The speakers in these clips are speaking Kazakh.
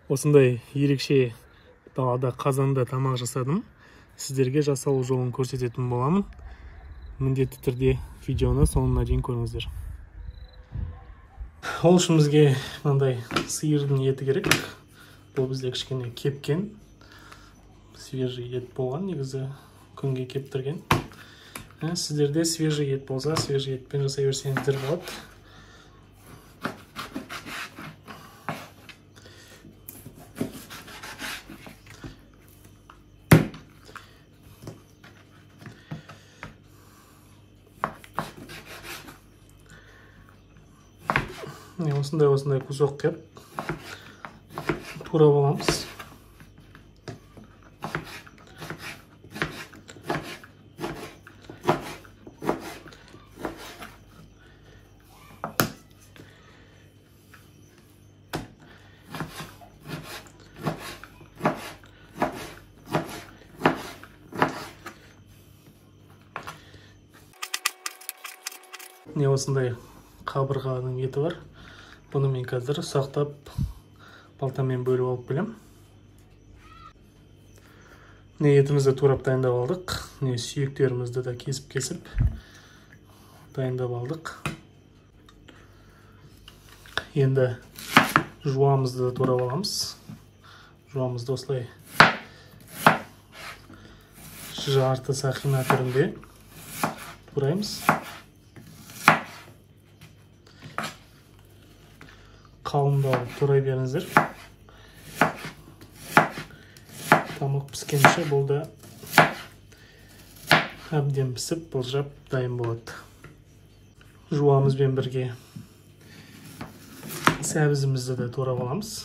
Осындай ерекше далада қазанда тамақ жасадым. Сіздерге жасалу жолын көрсететін боламын. Міндетті түрде видеоны соңына дейін көріңіздер. Ол үшін бізге мынандай сиырдың еті керек. Бұл бізде кішкене кепкен, свежий ет болған, негізі күнге кептірген. Сіздерде свежий ет болса, свежий етпен жасай берсеңіздер болады. Осындай кусок қеп турап аламыз. Осындай қабырғаның еті бар. Бұны мен қазір сақтап балтамен бөліп алып келем. Етімізді турап дайындап алдық. Сүйектерімізді де кесіп дайындап алдық. Енді жуамызды да турап аламыз. Жуамызды осылай жарты сақина түрінде тураймыз. Қалыңдау турай беріңіздер. Тамақ піскенше бұл да әбден пісіп, бұлжап дайын болады. Жуамызбен бірге сәбізімізді де турап аламыз.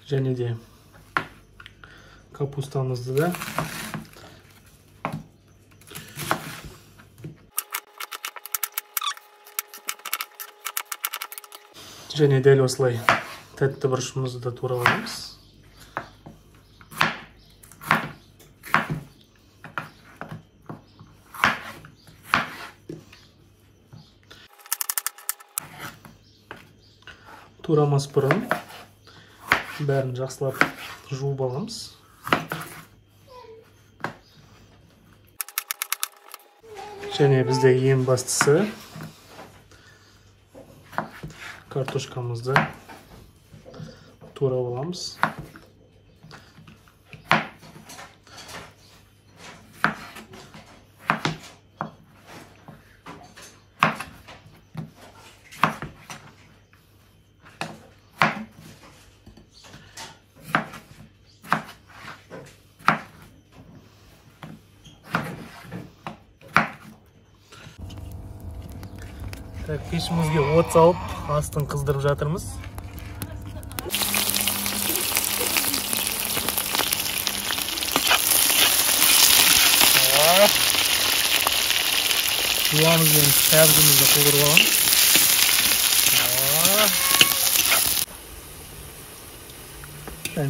Және де капустамызды да және дәл осылай тәтті бұрышымызды да турап аламыз. Турамас бұрын бәрін жақсылап жуып аламыз. Және бізде ең бастысы картошкамызды турап аламыз. Пешімізге от салып, астын қыздырып жатырмыз. Жуамызбен сәбізімізді қуырып аламыз.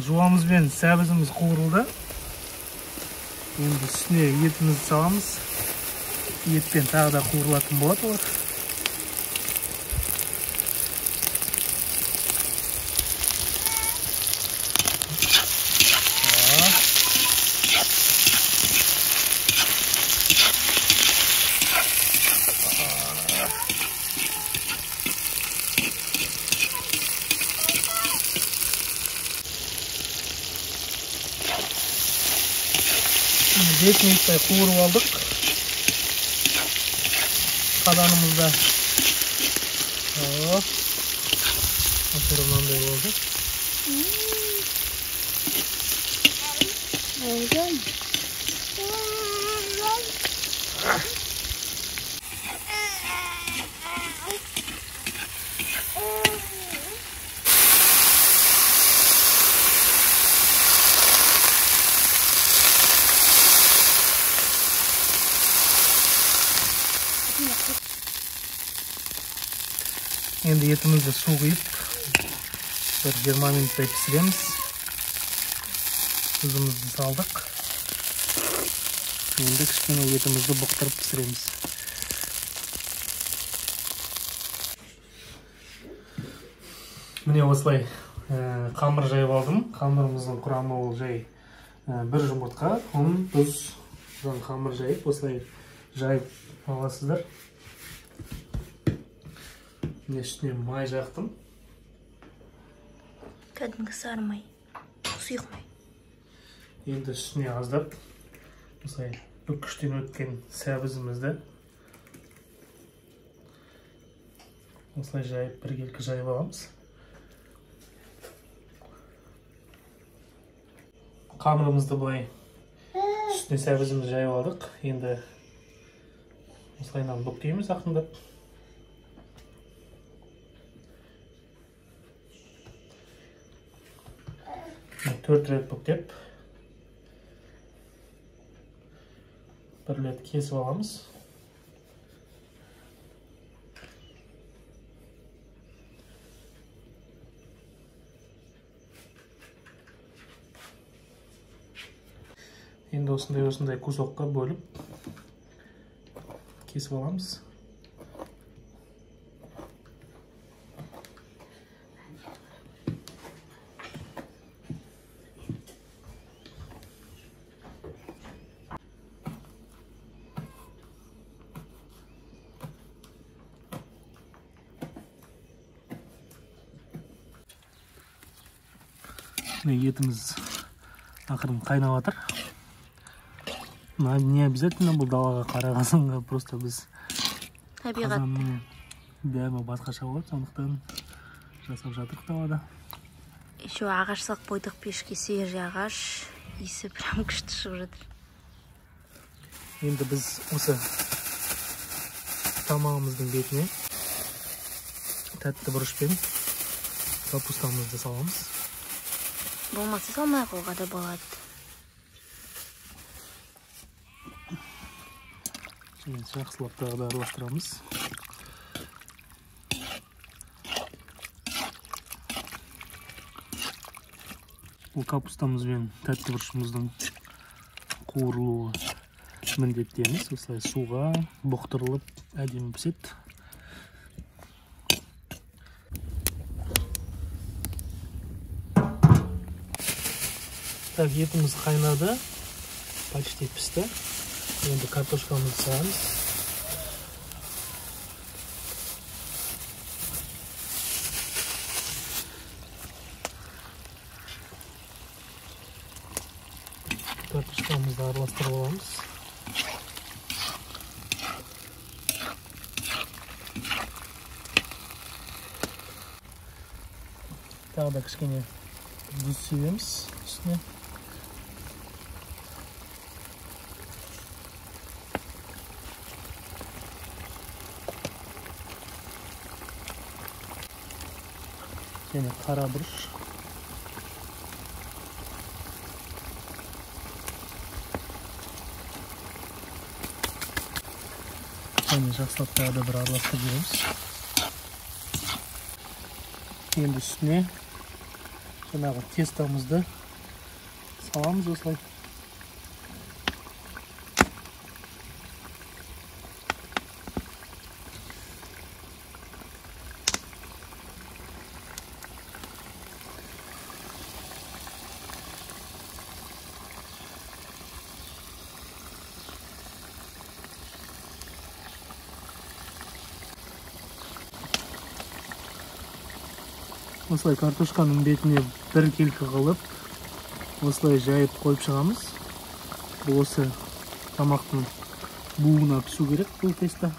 Жуамызбен сәбізіміз қуырылды. Енді үстіне етімізді саламыз. Етпен тағы да қуырылатын болады олар. Бес минуттай қуырып алдық. Қазанымызда мынандай болды. Енді етімізді су құйып, бір 20 минуттай пісіреміз. Тұзымызды салдық. Енді кішкене етімізді бұқтырып пісіреміз. Міне осылай қамыр жайып алдым. Қамырымыздың құрамы ол жай бір жұмыртқа, ұн, тұз, қамыр жайып, осылай жайып аласыздар. Міне үстіне май жақтым. Кәдімгі сары май, сұйық май. Енді үстіне аздап, осылай бүкіштен өткен сәбізімізді осылай жайып, біркелкі жайып аламыз. Қамырымызды былай үстіне сәбізімізді жайып алдық. Енді осылайынан бүктейміз ақындап. Төрт рет бүктеп, бір рет кесіп аламыз. Енді осындай кусокқа бөліп кесіп аламыз. Етіміз ақырын қайнап жатыр. Не обязательно бұл далаға қара қазанға, просто біз қазанның дәмі басқаша болады, сондықтан жасап жатырық далада. Еще ағаш сақ қойдық пешке, свежий ағаш, иісі прям күшті шығып жатыр. Енді біз осы тамағымыздың бетіне тәтті бұрышпен капустамызды саламыз. Болмаса салмай қойға да болады. Жақсылап тағы да араластырамыз. Бұл капустамыз бен тәтті бұрышымыздың қуырылуы міндетті емес. Осылай суға бұқтырылып әдемі піседі. Так, етіміз қайнады, почти пісті. Енді картошкамызды саламыз. Картошкамызды араластырып аламыз. Тағы да кішкене тұз себеміз үстіне. Және қара бұрыш. Және жақсылап тағы да бір араластырып жүреміз. Енді үстіне жаңағы тестамызды саламыз осылай. Осылай картошканың бетіне бір келкі қылып, осылай жайып қойып шығамыз. Бұл осы тамақтың буына пісу керек бұл теста.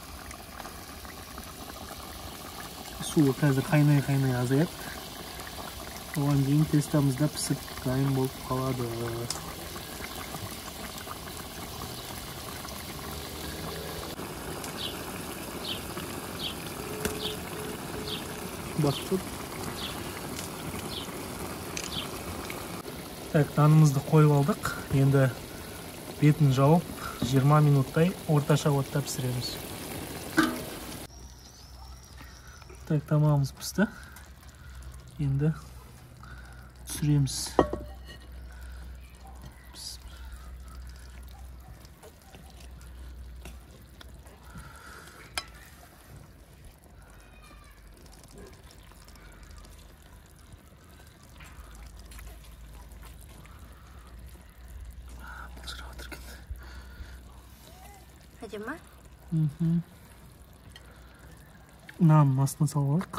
Суы қазір қайнай азаяды. Оған дейін тестамыз да пісіп дайын болып қалады. Басып. Так, нанымызды қойып алдық. Енді бетін жауып 20 минуттай орташа отта пісіреміз. Так, тамағымыз пісті. Енді түсіреміз. Әдемі? Нанның астына салып алайық.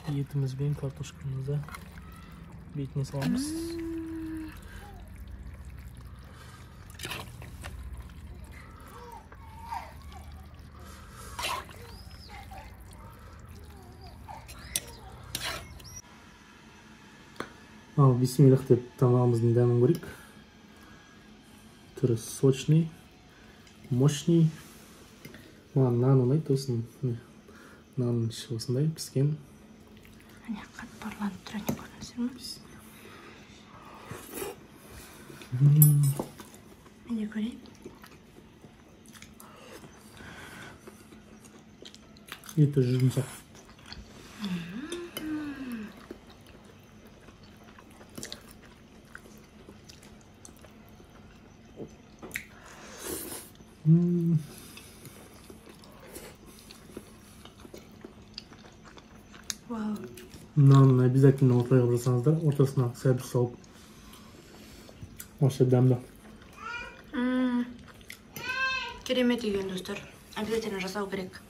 Етіміз бен картошкамызды бетіне саламыз. Ал бисмиллах деп тамағымыздың дәмін көрейік. Түрі сочный, мощный. Маған нан ұнайды, осын нанның іші осындай піскен. Әне қатпарланып тұр, әне көрінесің ме? Әне көрейін. Еті жұмсақ. Вау. Нанын обязательно осылай қылып жасаңыздар, ортасына сәбіз салып. Вообще дәмді. Керемет екен, достар. Обязательно жасау керек.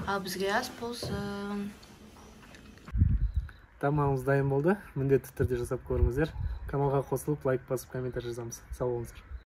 Ал бізге ас болсын. Тамағымыз дайын болды. Міндетті түрде жасап көріңіздер. Каналға қосылып, лайк басып, комментарий жазамыз. Сау болыңыздар.